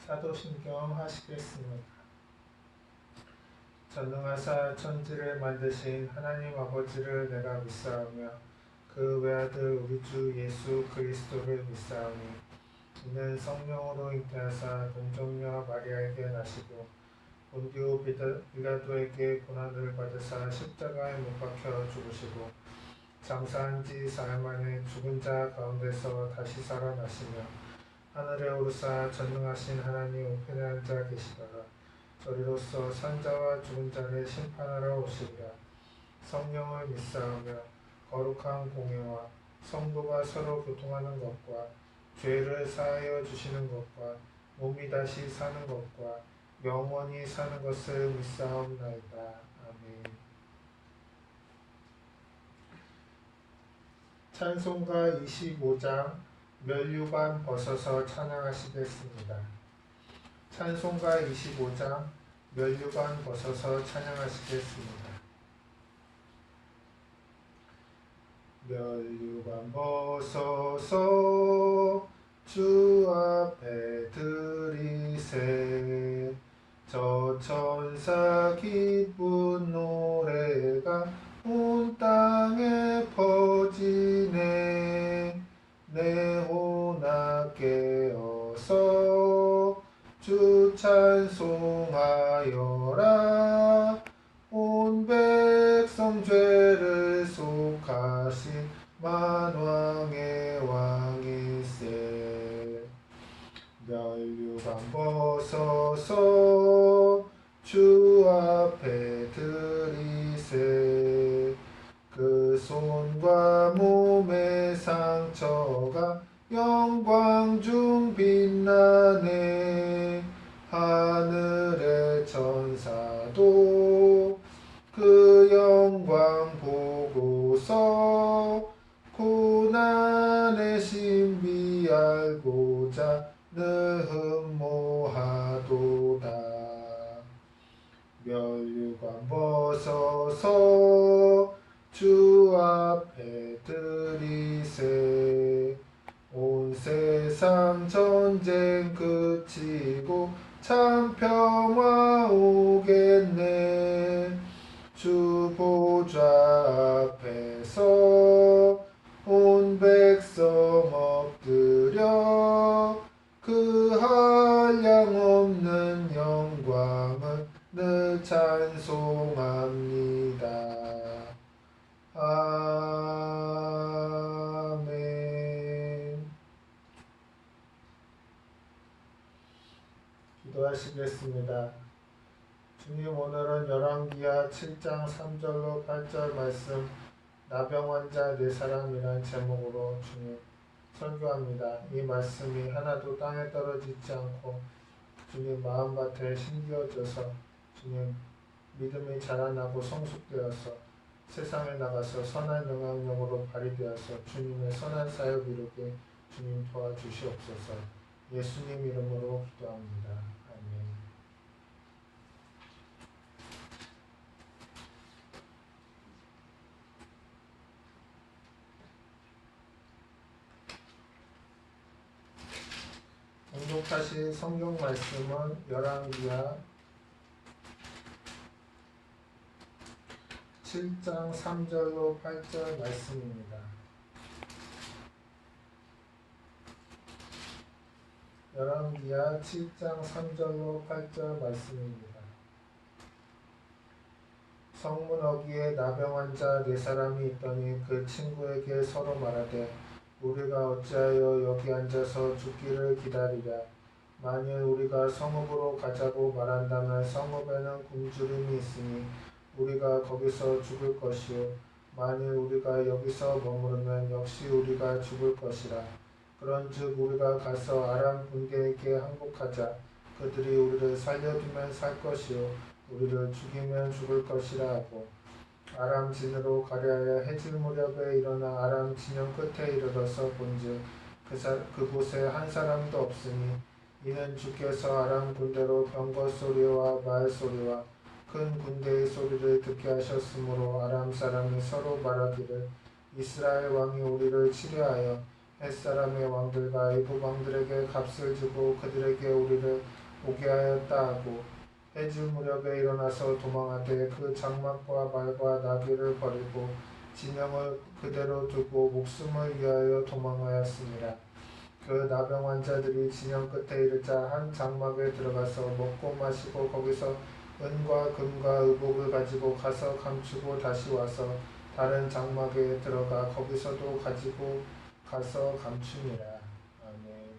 사도신경 하시겠습니다. 전능하사 천지를 만드신 하나님 아버지를 내가 믿사오며 그 외아들 우리 주 예수 그리스도를 믿사오니 이는 성령으로 잉태하사 동정녀 마리아에게 나시고 본디오 빌라도에게 고난을 받으사 십자가에 못 박혀 죽으시고 장사한 지 사흘 만에 죽은 자 가운데서 다시 살아나시며 하늘에 오르사 전능하신 하나님 우편에 앉아 계시다가 저리로서 산자와 죽은 자를 심판하러 오시리라. 성령을 믿사오며 거룩한 공예와 성도가 서로 교통하는 것과 죄를 사하여 주시는 것과 몸이 다시 사는 것과 영원히 사는 것을 믿사옵나이다. 아멘. 찬송가 25장 면류관 벗어서 찬양하시겠습니다. 찬송가 25장 면류관 벗어서 찬양하시겠습니다. 면류관 벗어서 주 앞에 드리세 저 천사 기쁜 노래가 온 땅에 퍼지네 내 혼아 깨어서 주 찬송하여라 온 백성 죄를 속하신 만왕의 왕일세 면류관 벗어서 주 앞에 드리세 그 손과 몸의 상처가 영광 중 빛나네 하늘의 천사도 그 영광 보고서 고난의 신비 알고자 느흠모하도다. 면류관 벗어서 주 앞에 드리세 온 세상 전쟁 그치고 참 평화 오겠네 주 보좌 앞에서 온 백성 엎드려 그 한량없는 영광을 늘 찬송합니다. 아멘. 기도하시겠습니다. 주님, 오늘은 열왕기하 7장 3절로 8절 말씀 나병 환자 4사람이란 제목으로 주님 설교합니다. 이 말씀이 하나도 땅에 떨어지지 않고 주님 마음밭에 심겨져서 주님 믿음이 자라나고 성숙되어서 세상에 나가서 선한 영향력으로 발휘되어서 주님의 선한 사역 이루게 주님 도와주시옵소서. 예수님 이름으로 기도합니다. 아멘. 공독하실 성경 말씀은 열왕기하 7장 3절로 8절 말씀입니다. 열왕기하 7장 3절로 8절 말씀입니다. 성문 어귀에 나병 환자 4사람이 있더니 그 친구에게 서로 말하되 우리가 어찌하여 여기 앉아서 죽기를 기다리랴. 만일 우리가 성읍으로 가자고 말한다면 성읍에는 굶주림이 있으니 우리가 거기서 죽을 것이요 만일 우리가 여기서 머무르면 역시 우리가 죽을 것이라. 그런즉 우리가 가서 아람 군대에게 항복하자. 그들이 우리를 살려두면 살 것이요 우리를 죽이면 죽을 것이라 하고 아람 진으로 가려하여 해질 무렵에 일어나 아람 진영 끝에 이르러서 본즉 그곳에 한 사람도 없으니 이는 주께서 아람 군대로 병거 소리와 말 소리와 큰 군대의 소리를 듣게 하셨으므로 아람 사람이 서로 말하기를 이스라엘 왕이 우리를 치려하여 햇사람의 왕들과 애굽 왕들에게 값을 주고 그들에게 우리를 오게 하였다 하고 해질 무렵에 일어나서 도망하되 그 장막과 말과 나귀를 버리고 진영을 그대로 두고 목숨을 위하여 도망하였습니다. 그 나병 환자들이 진영 끝에 이르자 한 장막에 들어가서 먹고 마시고 거기서 은과 금과 의복을 가지고 가서 감추고 다시 와서 다른 장막에 들어가 거기서도 가지고 가서 감추니라. 아멘.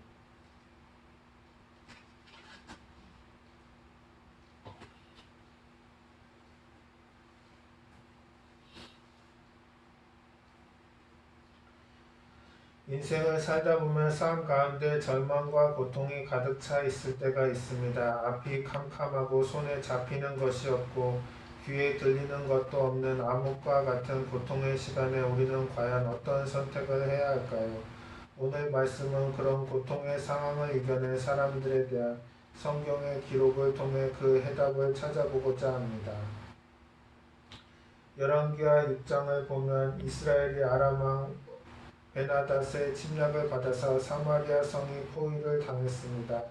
인생을 살다 보면 삶 가운데 절망과 고통이 가득 차 있을 때가 있습니다. 앞이 캄캄하고 손에 잡히는 것이 없고 귀에 들리는 것도 없는 암흑과 같은 고통의 시간에 우리는 과연 어떤 선택을 해야 할까요? 오늘 말씀은 그런 고통의 상황을 이겨낸 사람들에 대한 성경의 기록을 통해 그 해답을 찾아보고자 합니다. 열왕기하 6장을 보면 이스라엘이 아람 왕 베나닷의 침략을 받아서 사마리아 성이 포위를 당했습니다.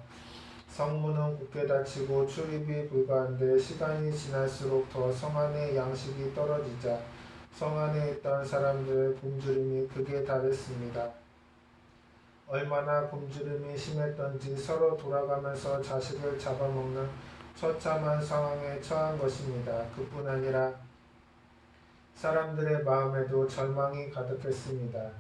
성문은 굳게 닫히고 출입이 불가한데 시간이 지날수록 더 성 안의 양식이 떨어지자 성 안에 있던 사람들의 굶주림이 극에 달했습니다. 얼마나 굶주림이 심했던지 서로 돌아가면서 자식을 잡아먹는 처참한 상황에 처한 것입니다. 그뿐 아니라 사람들의 마음에도 절망이 가득했습니다.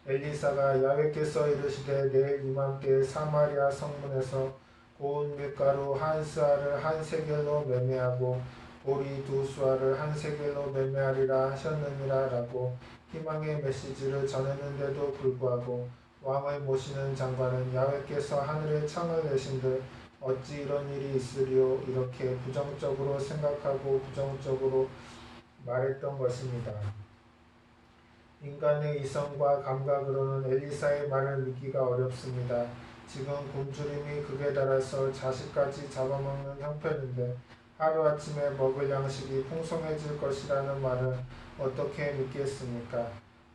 엘리사가 야훼께서 이르시되 내일 이맘때에 사마리아 성문에서 고운 밀가루 한 스아를 한 세겔로 매매하고 보리 두 수아를 한 세겔로 매매하리라 하셨느니라 라고 희망의 메시지를 전했는데도 불구하고 왕을 모시는 장관은 야훼께서 하늘에 창을 내신들 어찌 이런 일이 있으리요 이렇게 부정적으로 생각하고 부정적으로 말했던 것입니다. 인간의 이성과 감각으로는 엘리사의 말을 믿기가 어렵습니다. 지금 굶주림이 극에 달해서 자식까지 잡아먹는 형편인데 하루아침에 먹을 양식이 풍성해질 것이라는 말을 어떻게 믿겠습니까?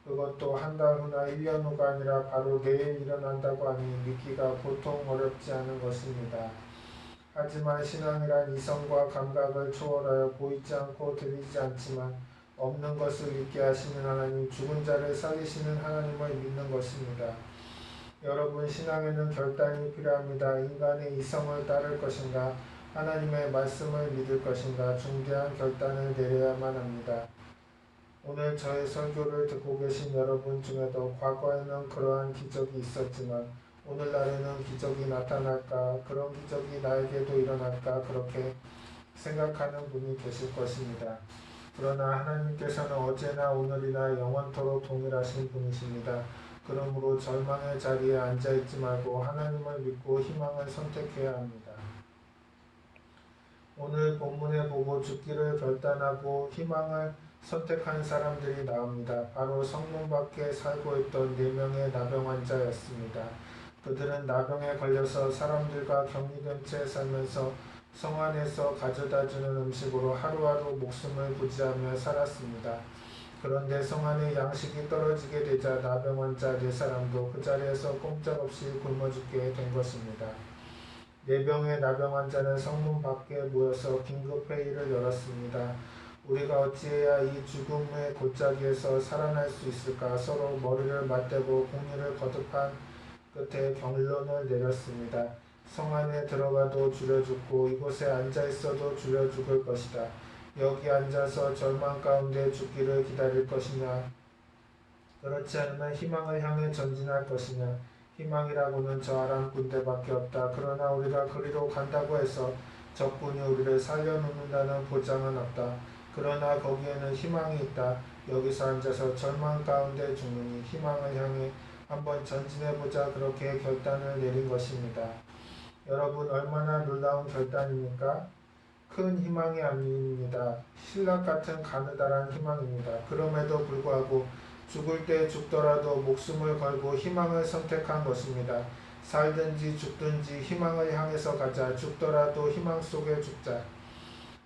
그것도 한 달 후나 1년 후가 아니라 바로 내일 일어난다고 하니 믿기가 보통 어렵지 않은 것입니다. 하지만 신앙이란 이성과 감각을 초월하여 보이지 않고 들리지 않지만 없는 것을 믿게 하시는 하나님, 죽은 자를 살리시는 하나님을 믿는 것입니다. 여러분, 신앙에는 결단이 필요합니다. 인간의 이성을 따를 것인가, 하나님의 말씀을 믿을 것인가 중대한 결단을 내려야만 합니다. 오늘 저의 설교를 듣고 계신 여러분 중에도 과거에는 그러한 기적이 있었지만 오늘날에는 기적이 나타날까, 그런 기적이 나에게도 일어날까 그렇게 생각하는 분이 계실 것입니다. 그러나 하나님께서는 어제나 오늘이나 영원토록 동일하신 분이십니다. 그러므로 절망의 자리에 앉아있지 말고 하나님을 믿고 희망을 선택해야 합니다. 오늘 본문에 보고 죽기를 결단하고 희망을 선택한 사람들이 나옵니다. 바로 성문 밖에 살고 있던 4명의 나병 환자였습니다. 그들은 나병에 걸려서 사람들과 격리된 채 살면서 성 안에서 가져다주는 음식으로 하루하루 목숨을 부지하며 살았습니다. 그런데 성 안에 양식이 떨어지게 되자 나병 환자 4사람도 그 자리에서 꼼짝없이 굶어 죽게 된 것입니다. 4명의 나병 환자는 성문 밖에 모여서 긴급회의를 열었습니다. 우리가 어찌해야 이 죽음의 골짜기에서 살아날 수 있을까? 서로 머리를 맞대고 공의를 거듭한 끝에 결론을 내렸습니다. 성 안에 들어가도 주려 죽고 이곳에 앉아있어도 주려 죽을 것이다. 여기 앉아서 절망 가운데 죽기를 기다릴 것이냐? 그렇지 않으면 희망을 향해 전진할 것이냐? 희망이라고는 저 아람 군대밖에 없다. 그러나 우리가 그리로 간다고 해서 적군이 우리를 살려놓는다는 보장은 없다. 그러나 거기에는 희망이 있다. 여기서 앉아서 절망 가운데 죽느니 희망을 향해 한번 전진해보자. 그렇게 결단을 내린 것입니다. 여러분, 얼마나 놀라운 결단입니까? 큰 희망이 아닙니다. 신락 같은 가느다란 희망입니다. 그럼에도 불구하고 죽을 때 죽더라도 목숨을 걸고 희망을 선택한 것입니다. 살든지 죽든지 희망을 향해서 가자. 죽더라도 희망 속에 죽자.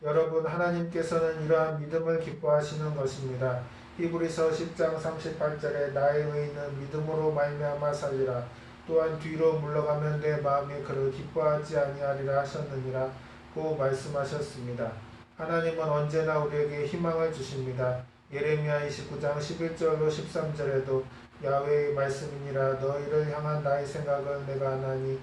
여러분, 하나님께서는 이러한 믿음을 기뻐하시는 것입니다. 히브리서 10장 38절에 나의 의인은 믿음으로 말미암아 살리라. 또한 뒤로 물러가면 내 마음이 그를 기뻐하지 아니하리라 하셨느니라 고 말씀하셨습니다. 하나님은 언제나 우리에게 희망을 주십니다. 예레미야 29장 11절로 13절에도 야훼의 말씀이니라 너희를 향한 나의 생각은 내가 하나니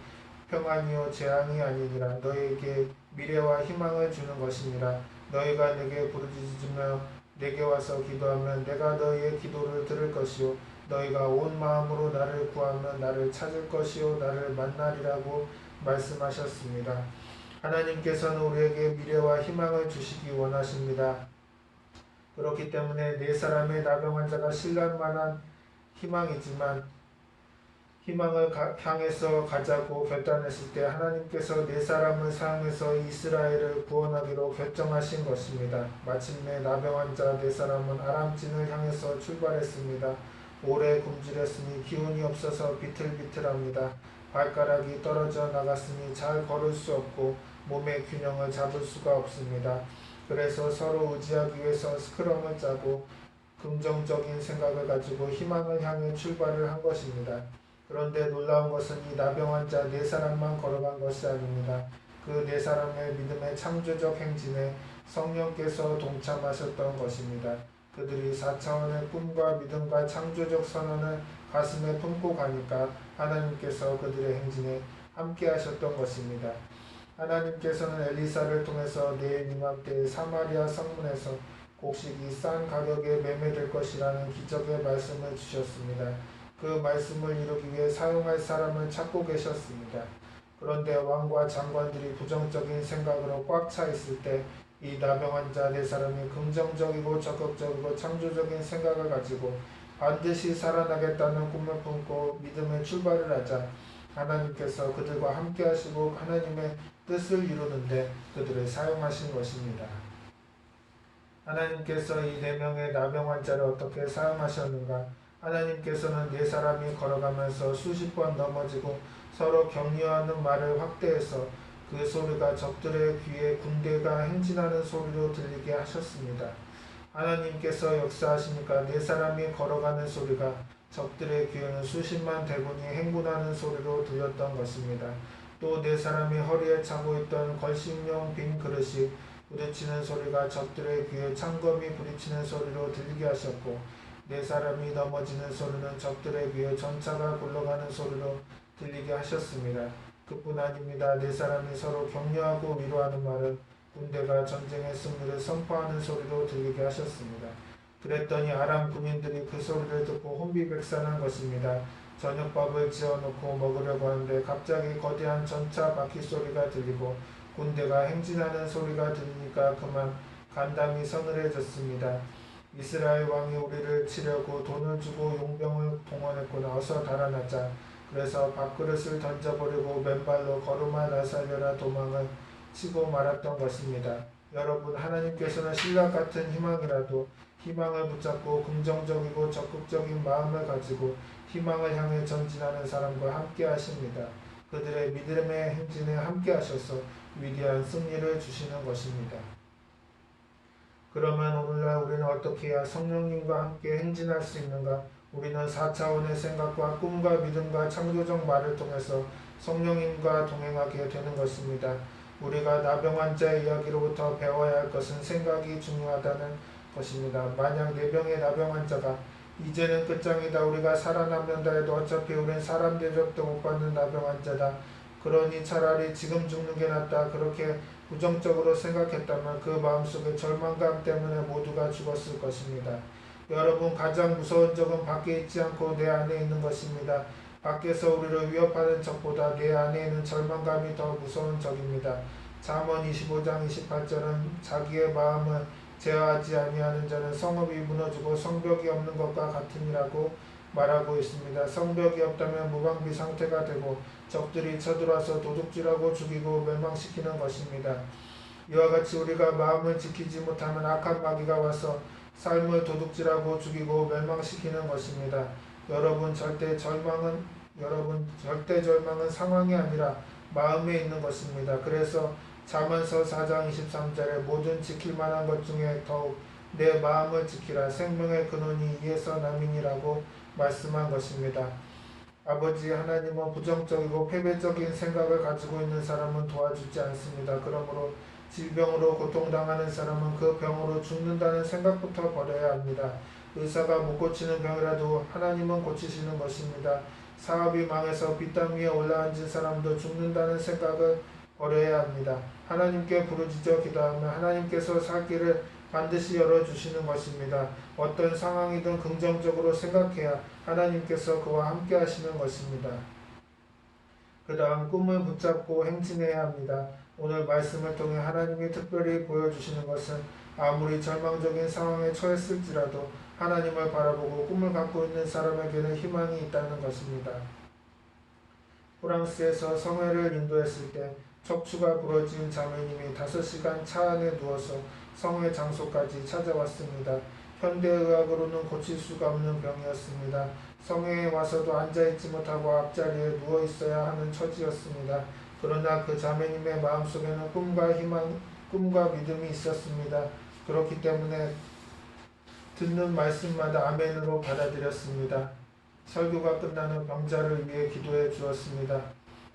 평안이요 재앙이 아니니라 너희에게 미래와 희망을 주는 것이니라 너희가 내게 부르짖으며 내게 와서 기도하면 내가 너희의 기도를 들을 것이요 너희가 온 마음으로 나를 구하면 나를 찾을 것이요 나를 만나리라고 말씀하셨습니다. 하나님께서는 우리에게 미래와 희망을 주시기 원하십니다. 그렇기 때문에 네 사람의 나병 환자가 신랄만한 희망이지만 희망을 향해서 가자고 결단했을 때 하나님께서 네 사람을 사용해서 이스라엘을 구원하기로 결정하신 것입니다. 마침내 나병 환자 네 사람은 아람진을 향해서 출발했습니다. 오래 굶주렸으니 기운이 없어서 비틀비틀합니다. 발가락이 떨어져 나갔으니 잘 걸을 수 없고 몸의 균형을 잡을 수가 없습니다. 그래서 서로 의지하기 위해서 스크럼을 짜고 긍정적인 생각을 가지고 희망을 향해 출발을 한 것입니다. 그런데 놀라운 것은 이 나병 환자 네 사람만 걸어간 것이 아닙니다. 그 네 사람의 믿음의 창조적 행진에 성령께서 동참하셨던 것입니다. 그들이 4차원의 꿈과 믿음과 창조적 선언을 가슴에 품고 가니까 하나님께서 그들의 행진에 함께 하셨던 것입니다. 하나님께서는 엘리사를 통해서 내일 이맘때 사마리아 성문에서 곡식이 싼 가격에 매매될 것이라는 기적의 말씀을 주셨습니다. 그 말씀을 이루기 위해 사용할 사람을 찾고 계셨습니다. 그런데 왕과 장관들이 부정적인 생각으로 꽉 차 있을 때 이 나병 환자 네 사람이 긍정적이고 적극적이고 창조적인 생각을 가지고 반드시 살아나겠다는 꿈을 품고 믿음의 출발을 하자 하나님께서 그들과 함께 하시고 하나님의 뜻을 이루는데 그들을 사용하신 것입니다. 하나님께서 이 네 명의 나병 환자를 어떻게 사용하셨는가? 하나님께서는 네 사람이 걸어가면서 수십 번 넘어지고 서로 격려하는 말을 확대해서 그 소리가 적들의 귀에 군대가 행진하는 소리로 들리게 하셨습니다. 하나님께서 역사하시니까 네 사람이 걸어가는 소리가 적들의 귀에는 수십만 대군이 행군하는 소리로 들렸던 것입니다. 또 네 사람이 허리에 차고 있던 걸식용 빈 그릇이 부딪히는 소리가 적들의 귀에 창검이 부딪히는 소리로 들리게 하셨고 네 사람이 넘어지는 소리는 적들의 귀에 전차가 굴러가는 소리로 들리게 하셨습니다. 그뿐 아닙니다. 네 사람이 서로 격려하고 위로하는 말은 군대가 전쟁의 승리를 선포하는 소리로 들리게 하셨습니다. 그랬더니 아람 군인들이 그 소리를 듣고 혼비백산한 것입니다. 저녁밥을 지어놓고 먹으려고 하는데 갑자기 거대한 전차 바퀴 소리가 들리고 군대가 행진하는 소리가 들리니까 그만 간담이 서늘해졌습니다. 이스라엘 왕이 우리를 치려고 돈을 주고 용병을 동원했구나. 어서 달아나자. 그래서 밥그릇을 던져버리고 맨발로 걸음아 나살려라 도망을 치고 말았던 것입니다. 여러분, 하나님께서는 신라 같은 희망이라도 희망을 붙잡고 긍정적이고 적극적인 마음을 가지고 희망을 향해 전진하는 사람과 함께 하십니다. 그들의 믿음의 행진에 함께 하셔서 위대한 승리를 주시는 것입니다. 그러면 오늘날 우리는 어떻게 해야 성령님과 함께 행진할 수 있는가? 우리는 4차원의 생각과 꿈과 믿음과 창조적 말을 통해서 성령님과 동행하게 되는 것입니다. 우리가 나병 환자의 이야기로부터 배워야 할 것은 생각이 중요하다는 것입니다. 만약 네 병의 나병 환자가 이제는 끝장이다, 우리가 살아남는다 해도 어차피 우린 사람 대접도 못 받는 나병 환자다, 그러니 차라리 지금 죽는 게 낫다, 그렇게 부정적으로 생각했다면 그 마음속에 절망감 때문에 모두가 죽었을 것입니다. 여러분, 가장 무서운 적은 밖에 있지 않고 내 안에 있는 것입니다. 밖에서 우리를 위협하는 적보다 내 안에 있는 절망감이 더 무서운 적입니다. 잠언 25장 28절은 자기의 마음을 제어하지 아니하는 자는 성읍이 무너지고 성벽이 없는 것과 같으니라고 말하고 있습니다. 성벽이 없다면 무방비 상태가 되고 적들이 쳐들어와서 도둑질하고 죽이고 멸망시키는 것입니다. 이와 같이 우리가 마음을 지키지 못하면 악한 마귀가 와서 삶을 도둑질하고 죽이고 멸망시키는 것입니다. 여러분, 절대 절망은 상황이 아니라 마음에 있는 것입니다. 그래서 잠언서 4장 23절에 모든 지킬 만한 것 중에 더욱 내 마음을 지키라, 생명의 근원이 이에서 남이니라고 말씀한 것입니다. 아버지 하나님은 부정적이고 패배적인 생각을 가지고 있는 사람은 도와주지 않습니다. 그러므로 질병으로 고통당하는 사람은 그 병으로 죽는다는 생각부터 버려야 합니다. 의사가 못 고치는 병이라도 하나님은 고치시는 것입니다. 사업이 망해서 빚담 위에 올라앉은 사람도 죽는다는 생각을 버려야 합니다. 하나님께 부르짖어 기도하면 하나님께서 살 길을 반드시 열어주시는 것입니다. 어떤 상황이든 긍정적으로 생각해야 하나님께서 그와 함께 하시는 것입니다. 그 다음 꿈을 붙잡고 행진해야 합니다. 오늘 말씀을 통해 하나님이 특별히 보여주시는 것은 아무리 절망적인 상황에 처했을지라도 하나님을 바라보고 꿈을 갖고 있는 사람에게는 희망이 있다는 것입니다. 프랑스에서 성회를 인도했을 때 척추가 부러진 자매님이 5시간 차 안에 누워서 성회 장소까지 찾아왔습니다. 현대의학으로는 고칠 수가 없는 병이었습니다. 성회에 와서도 앉아있지 못하고 앞자리에 누워있어야 하는 처지였습니다. 그러나 그 자매님의 마음속에는 꿈과 희망, 꿈과 믿음이 있었습니다. 그렇기 때문에 듣는 말씀마다 아멘으로 받아들였습니다. 설교가 끝난 후 병자를 위해 기도해 주었습니다.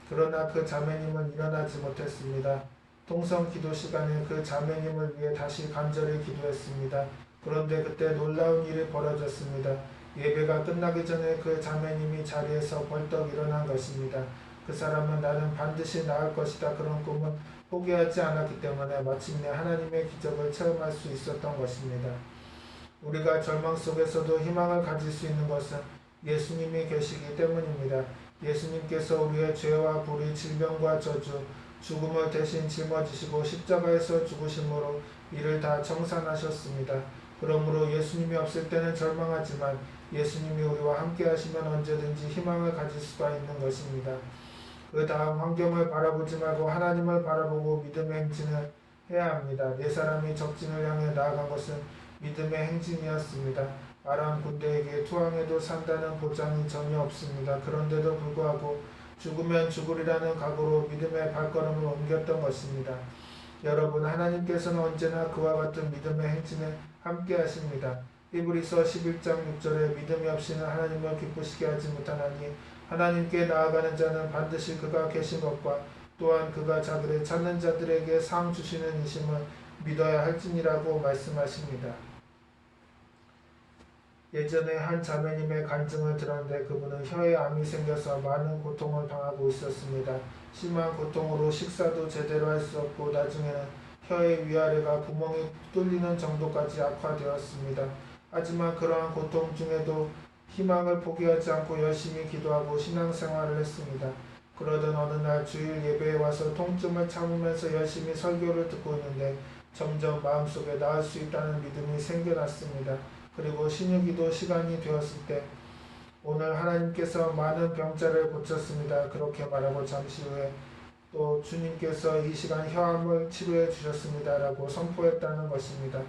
그러나 그 자매님은 일어나지 못했습니다. 통성 기도 시간에 그 자매님을 위해 다시 간절히 기도했습니다. 그런데 그때 놀라운 일이 벌어졌습니다. 예배가 끝나기 전에 그 자매님이 자리에서 벌떡 일어난 것입니다. 그 사람은 나는 반드시 나을 것이다 그런 꿈을 포기하지 않았기 때문에 마침내 하나님의 기적을 체험할 수 있었던 것입니다. 우리가 절망 속에서도 희망을 가질 수 있는 것은 예수님이 계시기 때문입니다. 예수님께서 우리의 죄와 불의, 질병과 저주, 죽음을 대신 짊어지시고 십자가에서 죽으심으로 이를 다 청산하셨습니다. 그러므로 예수님이 없을 때는 절망하지만 예수님이 우리와 함께 하시면 언제든지 희망을 가질 수가 있는 것입니다. 그 다음 환경을 바라보지 말고 하나님을 바라보고 믿음의 행진을 해야 합니다. 네 사람이 적진을 향해 나아간 것은 믿음의 행진이었습니다. 아람 군대에게 투항해도 산다는 보장이 전혀 없습니다. 그런데도 불구하고 죽으면 죽으리라는 각오로 믿음의 발걸음을 옮겼던 것입니다. 여러분, 하나님께서는 언제나 그와 같은 믿음의 행진에 함께 하십니다. 히브리서 11장 6절에 믿음이 없이는 하나님을 기쁘시게 하지 못하나니 하나님께 나아가는 자는 반드시 그가 계신 것과 또한 그가 자기를 찾는 자들에게 상 주시는 이심을 믿어야 할지니라고 말씀하십니다. 예전에 한 자매님의 간증을 들었는데 그분은 혀에 암이 생겨서 많은 고통을 당하고 있었습니다. 심한 고통으로 식사도 제대로 할 수 없고 나중에는 혀의 위아래가 구멍이 뚫리는 정도까지 악화되었습니다. 하지만 그러한 고통 중에도 희망을 포기하지 않고 열심히 기도하고 신앙생활을 했습니다. 그러던 어느 날 주일 예배에 와서 통증을 참으면서 열심히 설교를 듣고 있는데 점점 마음속에 나을 수 있다는 믿음이 생겨났습니다. 그리고 신유기도 시간이 되었을 때 오늘 하나님께서 많은 병자를 고쳤습니다. 그렇게 말하고 잠시 후에 또 주님께서 이 시간 혀암을 치료해 주셨습니다. 라고 선포했다는 것입니다.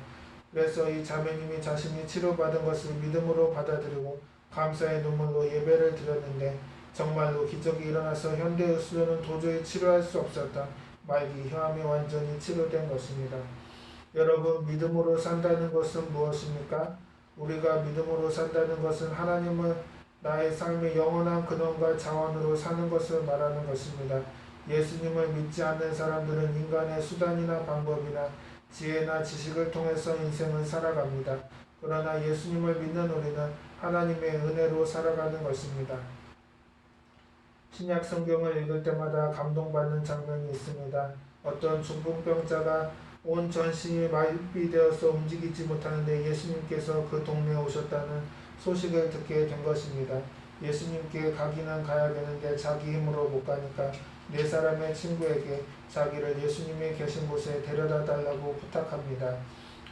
그래서 이 자매님이 자신이 치료받은 것을 믿음으로 받아들이고 감사의 눈물로 예배를 드렸는데 정말로 기적이 일어나서 현대의 수로는 도저히 치료할 수 없었던 말기 혀암이 완전히 치료된 것입니다. 여러분, 믿음으로 산다는 것은 무엇입니까? 우리가 믿음으로 산다는 것은 하나님을 나의 삶의 영원한 근원과 자원으로 사는 것을 말하는 것입니다. 예수님을 믿지 않는 사람들은 인간의 수단이나 방법이나 지혜나 지식을 통해서 인생을 살아갑니다. 그러나 예수님을 믿는 우리는 하나님의 은혜로 살아가는 것입니다. 신약 성경을 읽을 때마다 감동받는 장면이 있습니다. 어떤 중풍병자가 온 전신이 마비되어서 움직이지 못하는데 예수님께서 그 동네에 오셨다는 소식을 듣게 된 것입니다. 예수님께 가기는 가야 되는데 자기 힘으로 못 가니까 네 사람의 친구에게 자기를 예수님이 계신 곳에 데려다 달라고 부탁합니다.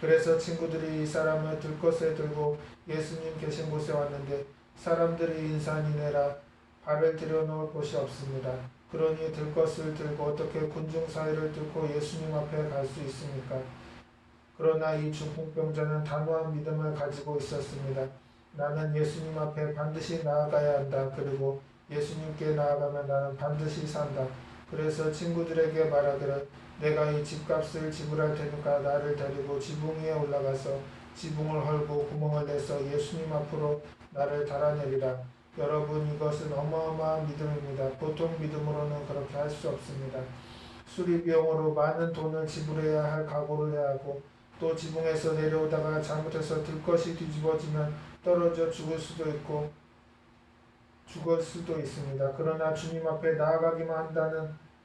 그래서 친구들이 이 사람을 들것에 들고 예수님 계신 곳에 왔는데 사람들이 인산이네라 발을 들여놓을 곳이 없습니다. 그러니 들것을 들고 어떻게 군중 사이를 뚫고 예수님 앞에 갈 수 있습니까? 그러나 이 중풍병자는 단호한 믿음을 가지고 있었습니다. 나는 예수님 앞에 반드시 나아가야 한다. 그리고 예수님께 나아가면 나는 반드시 산다. 그래서 친구들에게 말하기를 내가 이 집값을 지불할 테니까 나를 데리고 지붕 위에 올라가서 지붕을 헐고 구멍을 내서 예수님 앞으로 나를 달아내리라. 여러분, 이것은 어마어마한 믿음입니다. 보통 믿음으로는 그렇게 할 수 없습니다. 수리 비용으로 많은 돈을 지불해야 할 각오를 해야 하고, 또 지붕에서 내려오다가 잘못해서 들것이 뒤집어지면 떨어져 죽을 수도 있습니다. 그러나 주님 앞에 나아가기만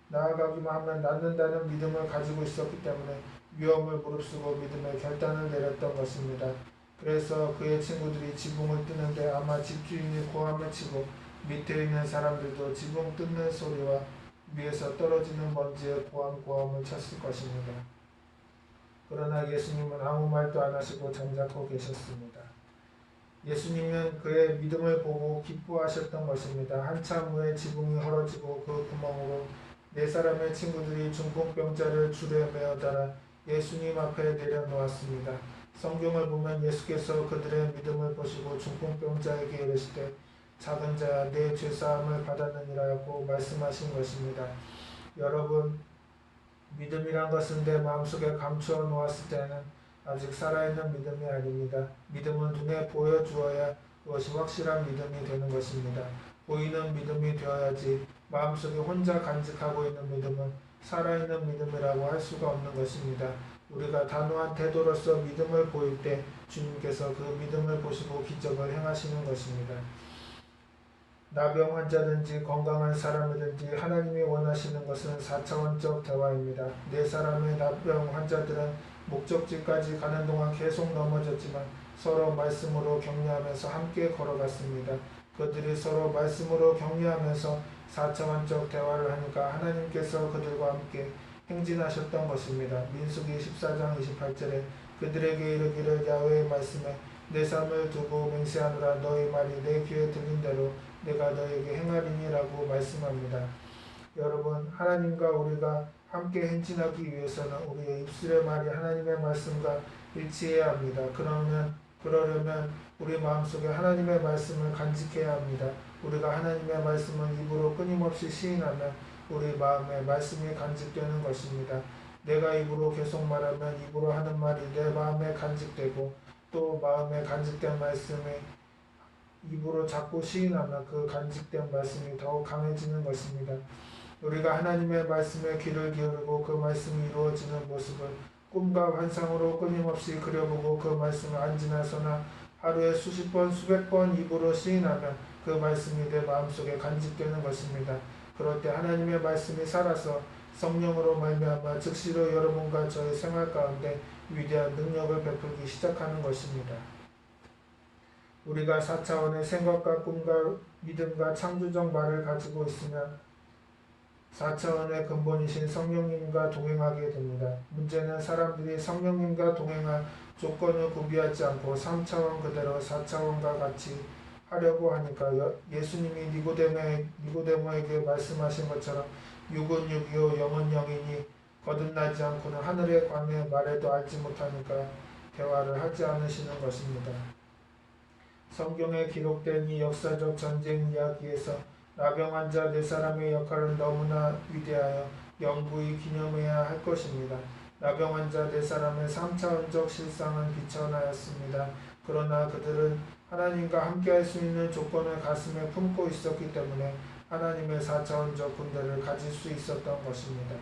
하면 낫는다는 믿음을 가지고 있었기 때문에 위험을 무릅쓰고 믿음의 결단을 내렸던 것입니다. 그래서 그의 친구들이 지붕을 뜨는데 아마 집주인이 고함을 치고 밑에 있는 사람들도 지붕 뜯는 소리와 위에서 떨어지는 먼지에 고함을 쳤을 것입니다. 그러나 예수님은 아무 말도 안 하시고 잠자코 계셨습니다. 예수님은 그의 믿음을 보고 기뻐하셨던 것입니다. 한참 후에 지붕이 헐어지고 그 구멍으로 네 사람의 친구들이 중풍병자를 줄에 매어 달아 예수님 앞에 내려놓았습니다. 성경을 보면 예수께서 그들의 믿음을 보시고 중풍병자에게 이르시되 작은 자야 내 죄사함을 받았느니라 하고 말씀하신 것입니다. 여러분, 믿음이란 것은 내 마음속에 감추어 놓았을 때는 아직 살아있는 믿음이 아닙니다. 믿음은 눈에 보여주어야 그것이 확실한 믿음이 되는 것입니다. 보이는 믿음이 되어야지 마음속에 혼자 간직하고 있는 믿음은 살아있는 믿음이라고 할 수가 없는 것입니다. 우리가 단호한 태도로서 믿음을 보일 때 주님께서 그 믿음을 보시고 기적을 행하시는 것입니다. 나병 환자든지 건강한 사람이든지 하나님이 원하시는 것은 4차원적 대화입니다. 네 사람의 나병 환자들은 목적지까지 가는 동안 계속 넘어졌지만 서로 말씀으로 격려하면서 함께 걸어갔습니다. 그들이 서로 말씀으로 격려하면서 4차원적 대화를 하니까 하나님께서 그들과 함께 행진하셨던 것입니다. 민수기 14장 28절에 그들에게 이르기를 야훼의 말씀에 내 삶을 두고 맹세하노라 너희 말이 내 귀에 들린 대로 내가 너에게 행하리니라고 말씀합니다. 여러분, 하나님과 우리가 함께 행진하기 위해서는 우리의 입술의 말이 하나님의 말씀과 일치해야 합니다. 그러려면 우리 마음속에 하나님의 말씀을 간직해야 합니다. 우리가 하나님의 말씀을 입으로 끊임없이 시인하면 우리 마음에 말씀이 간직되는 것입니다. 내가 입으로 계속 말하면 입으로 하는 말이 내 마음에 간직되고 또 마음에 간직된 말씀이 입으로 자꾸 시인하면 그 간직된 말씀이 더욱 강해지는 것입니다. 우리가 하나님의 말씀에 귀를 기울이고 그 말씀이 이루어지는 모습을 꿈과 환상으로 끊임없이 그려보고 그 말씀을 안지나서나 하루에 수십 번 수백 번 입으로 시인하면 그 말씀이 내 마음속에 간직되는 것입니다. 그럴 때 하나님의 말씀이 살아서 성령으로 말미암아 즉시로 여러분과 저의 생활 가운데 위대한 능력을 베풀기 시작하는 것입니다. 우리가 4차원의 생각과 꿈과 믿음과 창조적 말을 가지고 있으면 4차원의 근본이신 성령님과 동행하게 됩니다. 문제는 사람들이 성령님과 동행할 조건을 구비하지 않고 3차원 그대로 4차원과 같이 하려고 하니까 예수님이 니고데모에게 말씀하신 것처럼 육은 육이요 영은 영이니 거듭나지 않고는 하늘의 관에 말해도 알지 못하니까 대화를 하지 않으시는 것입니다. 성경에 기록된 이 역사적 전쟁 이야기에서 나병 환자 네 사람의 역할은 너무나 위대하여 영구히 기념해야 할 것입니다. 나병 환자 네 사람의 3차원적 실상은 비천하였습니다. 그러나 그들은 하나님과 함께할 수 있는 조건을 가슴에 품고 있었기 때문에 하나님의 4차원적 군대를 가질 수 있었던 것입니다.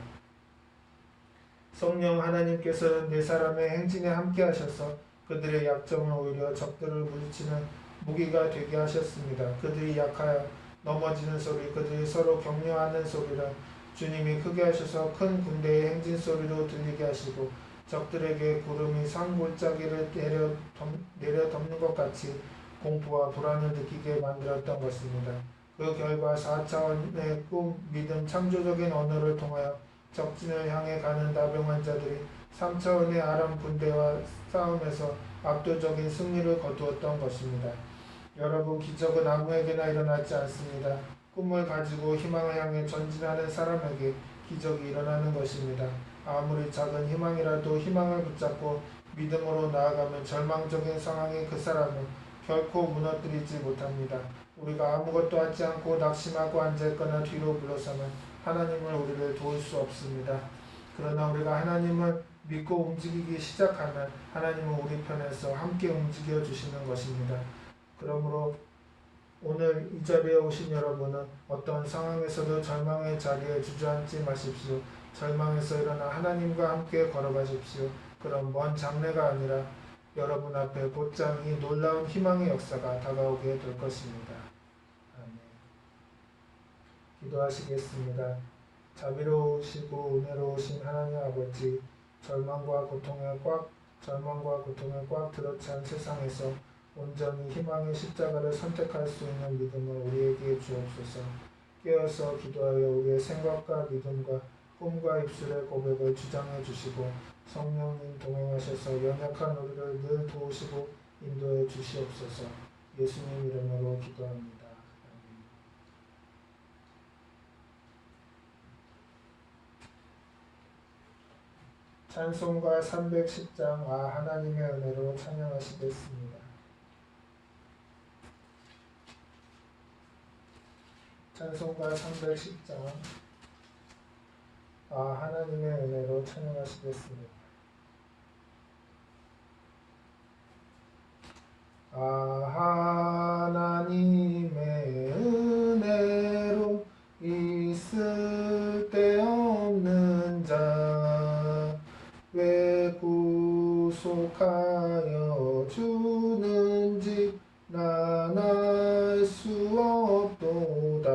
성령 하나님께서는 네 사람의 행진에 함께하셔서 그들의 약점을 오히려 적들을 물리치는 무기가 되게 하셨습니다. 그들이 약하여 넘어지는 소리, 그들이 서로 격려하는 소리를 주님이 크게 하셔서 큰 군대의 행진 소리로 들리게 하시고 적들에게 구름이 산골짜기를 내려 덮는 것 같이 공포와 불안을 느끼게 만들었던 것입니다. 그 결과 4차원의 꿈, 믿음, 창조적인 언어를 통하여 적진을 향해 가는 나병 환자들이 3차원의 아람 군대와 싸움에서 압도적인 승리를 거두었던 것입니다. 여러분, 기적은 아무에게나 일어나지 않습니다. 꿈을 가지고 희망을 향해 전진하는 사람에게 기적이 일어나는 것입니다. 아무리 작은 희망이라도 희망을 붙잡고 믿음으로 나아가면 절망적인 상황의 그 사람을 결코 무너뜨리지 못합니다. 우리가 아무것도 하지 않고 낙심하고 앉아있거나 뒤로 물러서면 하나님은 우리를 도울 수 없습니다. 그러나 우리가 하나님을 믿고 움직이기 시작하면 하나님은 우리 편에서 함께 움직여 주시는 것입니다. 그러므로 오늘 이 자리에 오신 여러분은 어떤 상황에서도 절망의 자리에 주저앉지 마십시오. 절망에서 일어나 하나님과 함께 걸어가십시오. 그럼 먼 장래가 아니라 여러분 앞에 곧장 이 놀라운 희망의 역사가 다가오게 될 것입니다. 아멘. 기도하시겠습니다. 자비로우시고 은혜로우신 하나님 아버지, 절망과 고통에 꽉 들어찬 세상에서 온전히 희망의 십자가를 선택할 수 있는 믿음을 우리에게 주옵소서. 깨어서 기도하여 우리의 생각과 믿음과 꿈과 입술의 고백을 주장해 주시고 성령님 동행하셔서 연약한 우리를 늘 도우시고 인도해 주시옵소서. 예수님 이름으로 기도합니다. 찬송가 310장 하나님의 은혜로 찬양하시겠습니다. 찬송가 310장 하나님의 은혜로 찬양하시겠습니다. 하나님의 은혜로 있을 데 없는 자 왜 구속하여 주는지 난 알 수 없도다.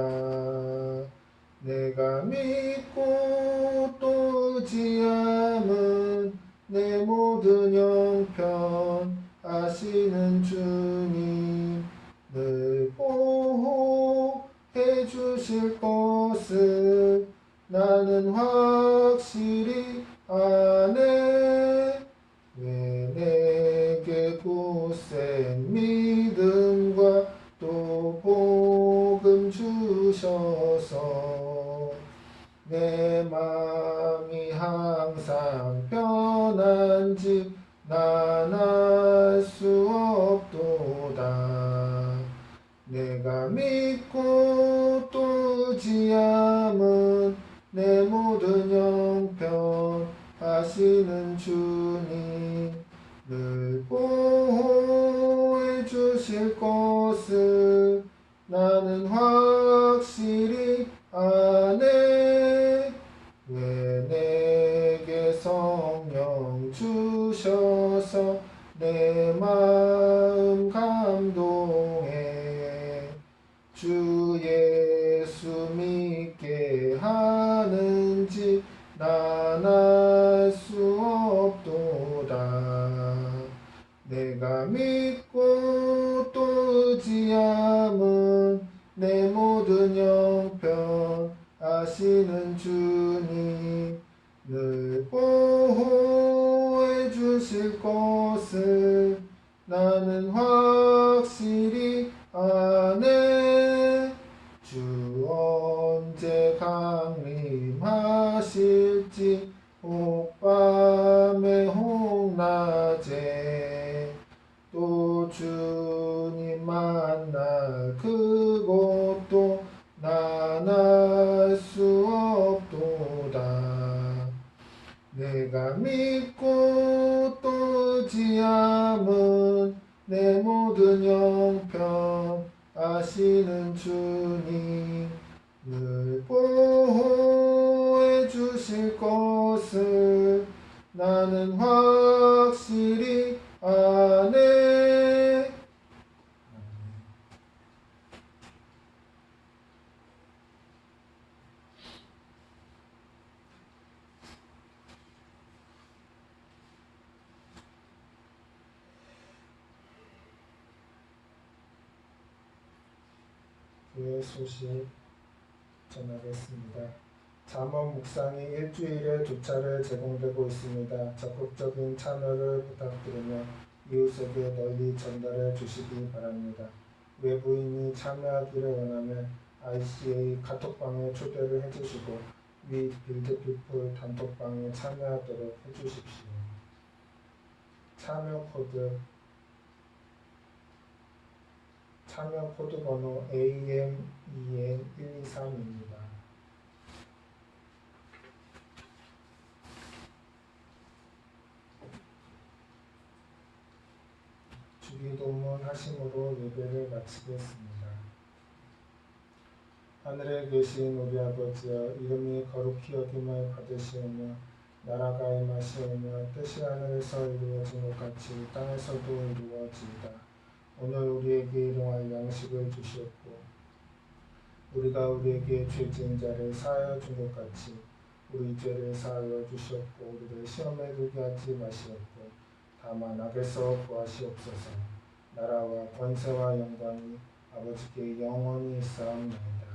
내가 믿고 또 의지함은 내 모든 형편 아시는 주님 늘 보호해 주실 것을 나는 확실히 아네. 왜 내게 굳센 믿음과 또 복음 주셔서 내 마음이 항상 편한지 난 알 수 없도다. 내가 믿고 또 의지함은 내 모든 형편 아시는 주님 늘 보호해 주실 것을 나는 확실히 아네. 왜 내게 성령 주셔서 내 마음 감동해 주 예수 믿게 하는지 난 알 수 없도다. 내가 믿고 또 의지함은 내 모든 형편 아시는 주님 늘 보호해 주실 것을 나는 확실히 아네. 주 언제 강림하실지 혹밤에 혹낮에 또 주님 만날 그곳도 난 알 수 없도다. 내가 믿고 또 의지함은 내 모든 형편 아시는 주님 늘 보호해 주실 것을 나는 확실히 아네. 교회 소식 전하겠습니다. 잠언 묵상이 일주일에 2차례 제공되고 있습니다. 적극적인 참여를 부탁드리며 이웃에게 널리 전달해 주시기 바랍니다. 외부인이 참여하기를 원하면 ICA 카톡방에 초대를 해주시고 위 빌드피플 단톡방에 참여하도록 해주십시오. 참여 코드 번호 AMEN123입니다. 주기도문 하심으로 예배를 마치겠습니다. 하늘에 계신 우리 아버지여 이름이 거룩히 여김을 받으시오며 나라가 임하시오며 뜻이 하늘에서 이루어진 것 같이 땅에서도 이루어지이다. 오늘 우리에게 일용할 양식을 주시옵고 우리가 우리에게 죄 지은 자를 사하여 준 것 같이 우리 죄를 사하여 주시옵고 우리를 시험에 들게 하지 마시옵고 다만 악에서 구하시옵소서. 나라와 권세와 영광이 아버지께 영원히 있사옵나이다.